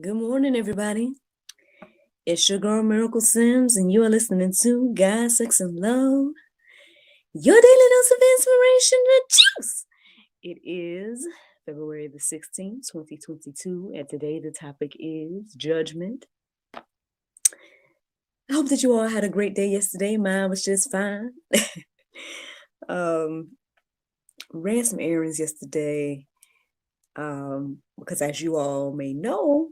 Good morning, everybody. It's your girl Miracle Sims, and you are listening to God, Sex, and Love, your daily dose of inspiration and juice. It is February the 16th, 2022, and today the topic is Judgment. I hope that you all had a great day yesterday. Mine was just fine. Ran some errands yesterday because, as you all may know,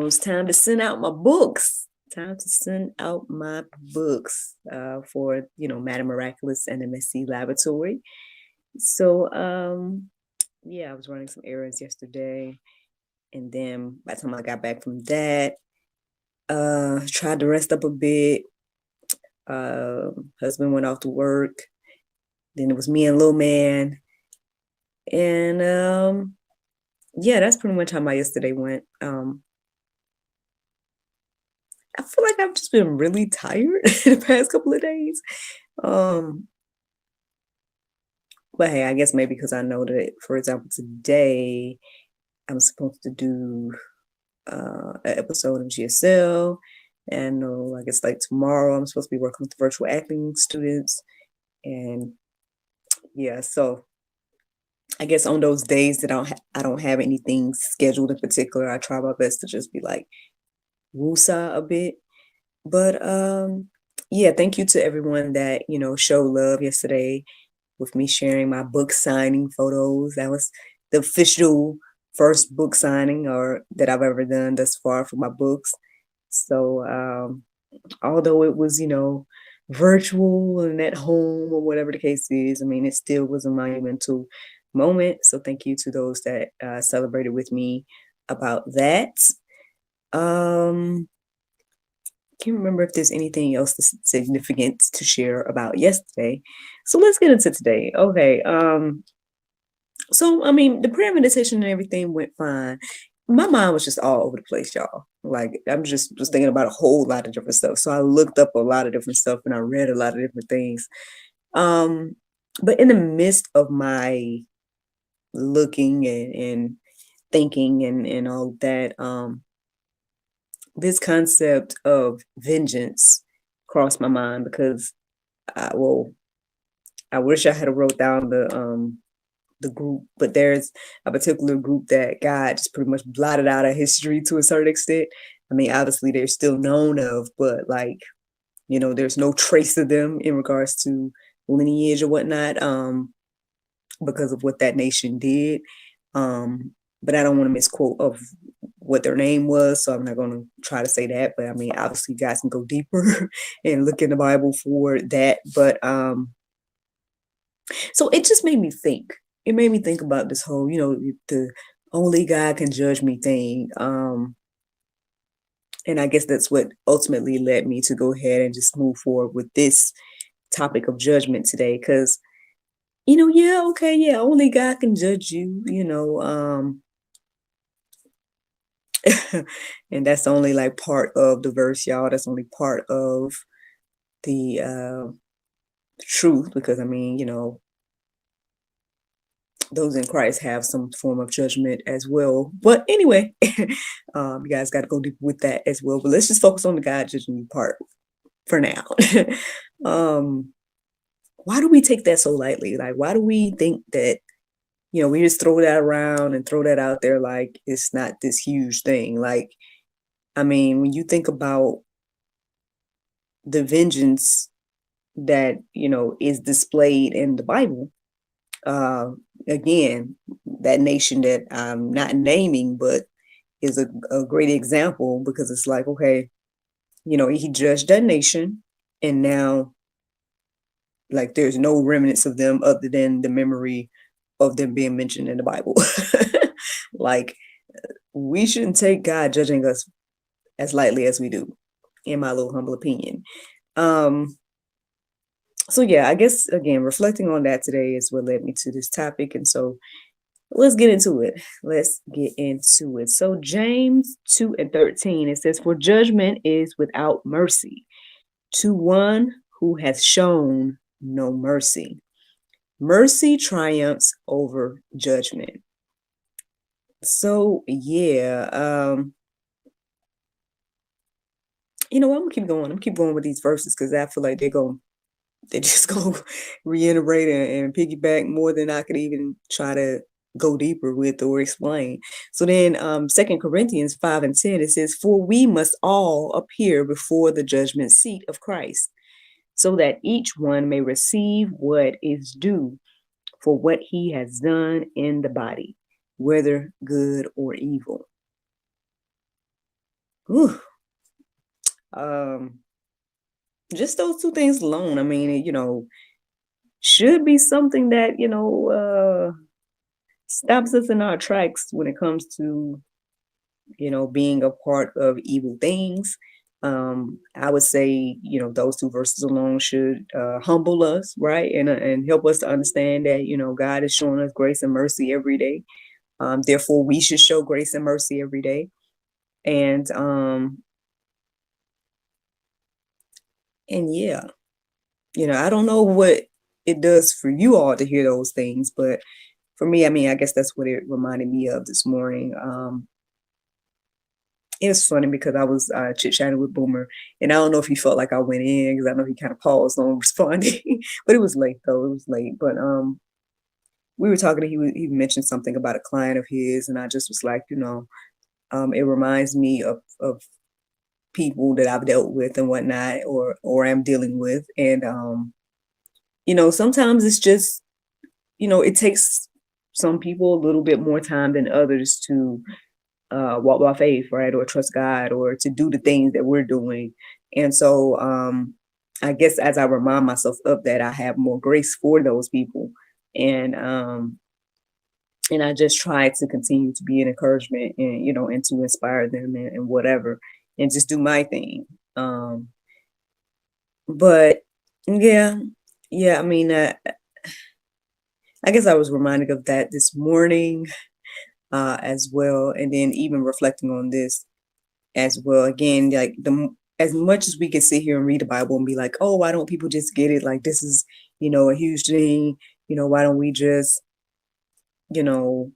it's time to send out my books. Time to send out my books for, Madam Miraculous and MSC Laboratory. So, I was running some errands yesterday. And then by the time I got back from that, tried to rest up a bit. Husband went off to work. Then it was me and little man. And that's pretty much how my yesterday went. I feel like I've just been really tired the past couple of days. But hey, I guess maybe because I know that, for example, today I'm supposed to do an episode of GSL. And I guess like tomorrow I'm supposed to be working with the virtual acting students. And so I guess on those days that I don't have anything scheduled in particular, I try my best to just be like woosah a bit. But thank you to everyone that, showed love yesterday with me sharing my book signing photos. That was the official first book signing that I've ever done thus far for my books. So although it was, virtual and at home or whatever the case is, I mean, it still was a monumental moment. So thank you to those that celebrated with me about that. Can't remember if there's anything else significant to share about yesterday. So let's get into today. Okay. So I mean, the prayer meditation and everything went fine. My mind was just all over the place, y'all. Like I'm just was thinking about a whole lot of different stuff. So I looked up a lot of different stuff and I read a lot of different things. But in the midst of my looking and thinking and all that, this concept of vengeance crossed my mind because I wish I had wrote down the group, but there's a particular group that God just pretty much blotted out of history to a certain extent. I mean, obviously they're still known of, but there's no trace of them in regards to lineage or whatnot, because of what that nation did. But I don't want to misquote of what their name was, so I'm not going to try to say that. But I mean, obviously, you guys can go deeper and look in the Bible for that. But so it just made me think. It made me think about this whole, the only God can judge me thing. And I guess that's what ultimately led me to go ahead and just move forward with this topic of judgment today. Because, only God can judge you, and that's only like part of the verse, y'all. That's only part of the truth, because I mean, those in Christ have some form of judgment as well. But anyway, you guys got to go deep with that as well. But let's just focus on the God judging you part for now. Why do we take that so lightly? Like, why do we think that, we just throw that around and throw that out there like it's not this huge thing? Like, I mean, when you think about the vengeance that, is displayed in the Bible, again, that nation that I'm not naming, but is a great example, because it's like, okay, he judged that nation, and now like there's no remnants of them other than the memory of them being mentioned in the Bible. Like, we shouldn't take God judging us as lightly as we do, in my little humble opinion. So I guess again, reflecting on that today is what led me to this topic. And so let's get into it. So James 2:13, it says, "For judgment is without mercy to one who has shown no mercy. Mercy triumphs over judgment." So yeah, I'm gonna keep going. I'm gonna keep going with these verses because I feel like they're just gonna reiterate and piggyback more than I could even try to go deeper with or explain. So then 2 Corinthians 5:10, it says, "For we must all appear before the judgment seat of Christ, so that each one may receive what is due for what he has done in the body, whether good or evil." Whew. Um, just those two things alone, I mean, should be something that, stops us in our tracks when it comes to, being a part of evil things. I would say, those two verses alone should humble us, right? And help us to understand that, God is showing us grace and mercy every day. Therefore, we should show grace and mercy every day. And yeah, I don't know what it does for you all to hear those things, but for me, I mean, I guess that's what it reminded me of this morning. It's funny because I was chit-chatting with Boomer, and I don't know if he felt like I went in because I know he kind of paused on responding, but it was late though. It was late, but we were talking. He mentioned something about a client of his, and I just was like, it reminds me of people that I've dealt with and whatnot, or am dealing with, and sometimes it's just, it takes some people a little bit more time than others to walk by faith, right? Or trust God or to do the things that we're doing. And so I guess as I remind myself of that, I have more grace for those people. And and I just try to continue to be an encouragement and, and to inspire them and whatever, and just do my thing. But yeah, yeah, I mean, I guess I was reminded of that this morning as well. And then even reflecting on this as well. Again, like as much as we can sit here and read the Bible and be like, oh, why don't people just get it? Like this is, a huge thing. Why don't we just, you know,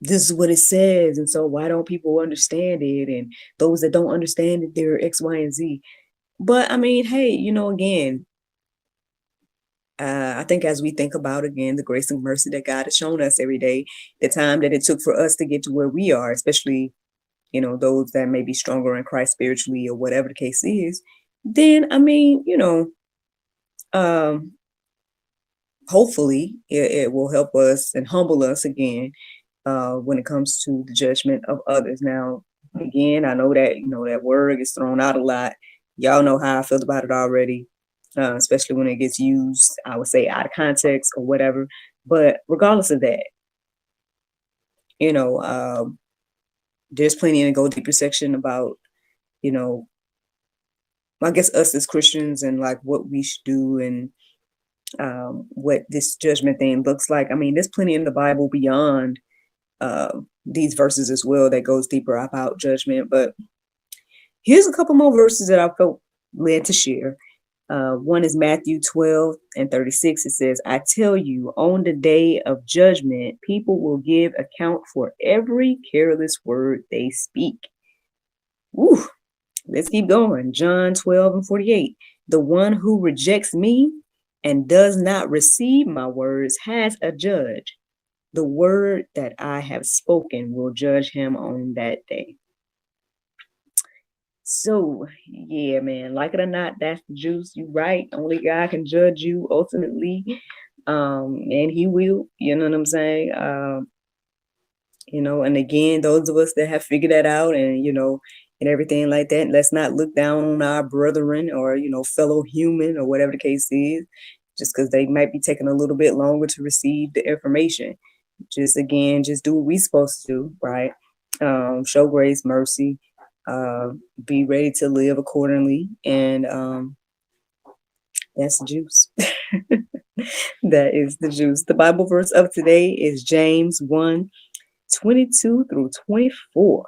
this is what it says, and so why don't people understand it? And those that don't understand it, they're X, Y, and Z. But I mean, hey, again, I think as we think about again the grace and mercy that God has shown us every day, the time that it took for us to get to where we are, especially those that may be stronger in Christ spiritually or whatever the case is, then I mean, um, hopefully it will help us and humble us again when it comes to the judgment of others. Now, again, I know that that word gets thrown out a lot. Y'all know how I feel about it already, especially when it gets used, I would say, out of context or whatever. But regardless of that, you know, um, there's plenty in the Go Deeper section about you know I guess us as Christians and like what we should do and what this judgment thing looks like. I mean, there's plenty in the Bible beyond these verses as well that goes deeper about judgment. But here's a couple more verses that I felt led to share. One is Matthew 12:36. It says, "I tell you, on the day of judgment, people will give account for every careless word they speak." Woo! Let's keep going. John 12:48. "The one who rejects me and does not receive my words has a judge. The word that I have spoken will judge him on that day." So, yeah, man, like it or not, that's the juice. You right. Only God can judge you ultimately. And he will, you know what I'm saying? And again, those of us that have figured that out and everything like that, let's not look down on our brethren or, fellow human or whatever the case is, just because they might be taking a little bit longer to receive the information. Just do what we're supposed to do, right? Show grace, mercy, be ready to live accordingly. And that's the juice. That is the juice. The Bible verse of today is James 1:22-24.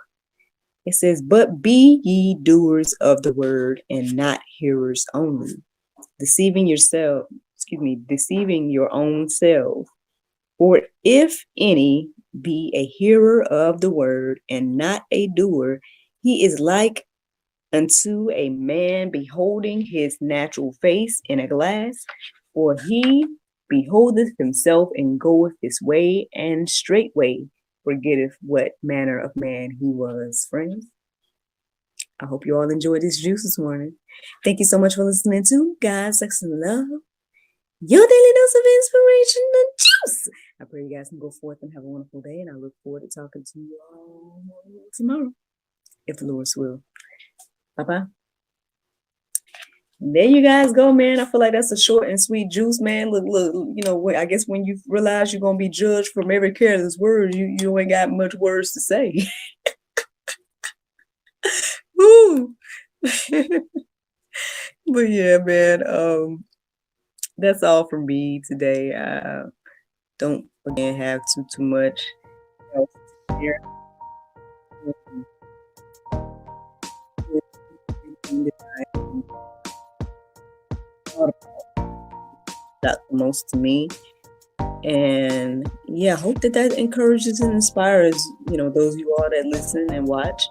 It says, "But be ye doers of the word and not hearers only, deceiving yourself, deceiving your own self. For if any be a hearer of the word and not a doer, he is like unto a man beholding his natural face in a glass, for he beholdeth himself and goeth his way, and straightway forgetteth what manner of man he was. Friends, I hope you all enjoyed this juice this morning. Thank you so much for listening to God, Sex, and Love, your daily dose of inspiration and juice. I pray you guys can go forth and have a wonderful day, and I look forward to talking to you all tomorrow, if the Lord's will. Bye-bye. There you guys go, man. I feel like that's a short and sweet juice, man. Look, I guess when you realize you're going to be judged from every careless word, you ain't got much words to say. Woo! But yeah, man, that's all from me today. Don't again have too much else to share. That most to me, and yeah, I hope that encourages and inspires those of you all that listen and watch.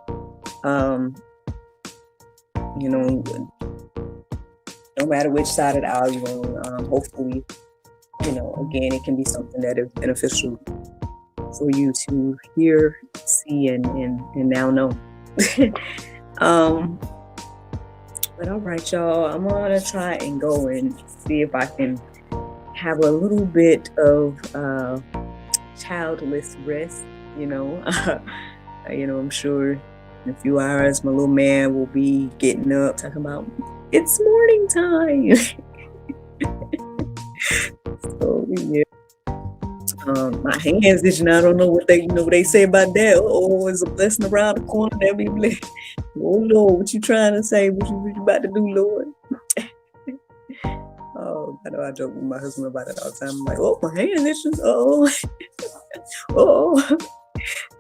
No matter which side of the aisle you're on, hopefully, again, it can be something that is beneficial for you to hear, see, and now know. But all right, y'all, I'm gonna try and go and see if I can have a little bit of childless rest. I'm sure in a few hours my little man will be getting up talking about it's morning time. So yeah, my hands itching. I don't know what they say about that. Oh, it's a blessing around the corner. That be blessed. Oh Lord, what you trying to say? What you about to do, Lord? Oh, I know I joke with my husband about it all the time. I'm like, oh, my hands itching. Oh,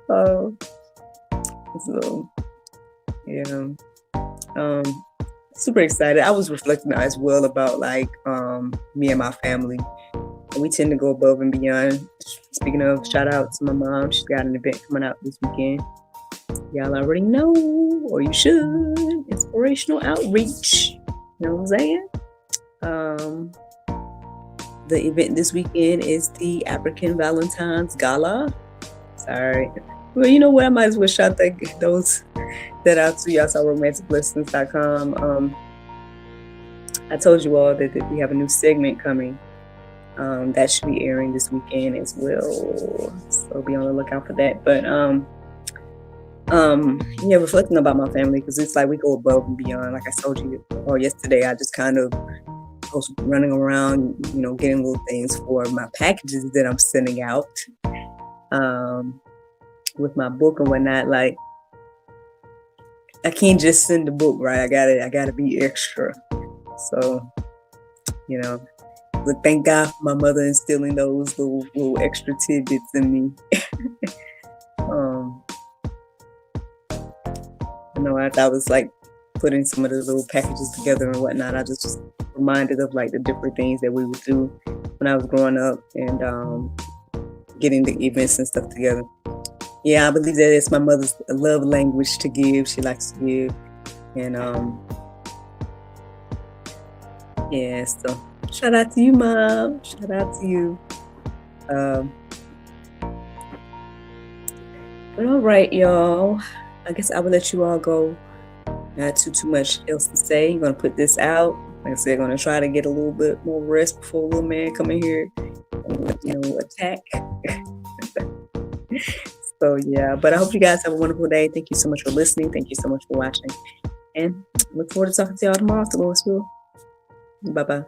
oh. So yeah, super excited. I was reflecting as well about me and my family. We tend to go above and beyond. Speaking of, shout out to my mom. She's got an event coming out this weekend. Y'all already know, or you should. Inspirational outreach. You know what I'm saying? The event this weekend is the African Valentine's Gala. Sorry. Well, you know what? I might as well shout those that out to y'all. Saw romanticblessings.com. I told you all that we have a new segment coming. That should be airing this weekend as well. So be on the lookout for that. But yeah, reflecting about my family, because it's like we go above and beyond. Like I told you yesterday, I just kind of was running around, getting little things for my packages that I'm sending out. With my book and whatnot, like I can't just send the book, right? I gotta be extra. So, but thank God for my mother instilling those little extra tidbits in me. As I was like putting some of the little packages together and whatnot, I just reminded of like the different things that we would do when I was growing up and getting the events and stuff together. Yeah, I believe that it's my mother's love language to give. She likes to give. And yeah, so shout out to you, Mom. Shout out to you. But all right, y'all. I guess I will let you all go. Not too much else to say. I'm gonna put this out. Like I said, gonna try to get a little bit more rest before little man come in here and attack. So yeah, but I hope you guys have a wonderful day. Thank you so much for listening. Thank you so much for watching. And look forward to talking to y'all tomorrow if the Lord's will. Bye-bye.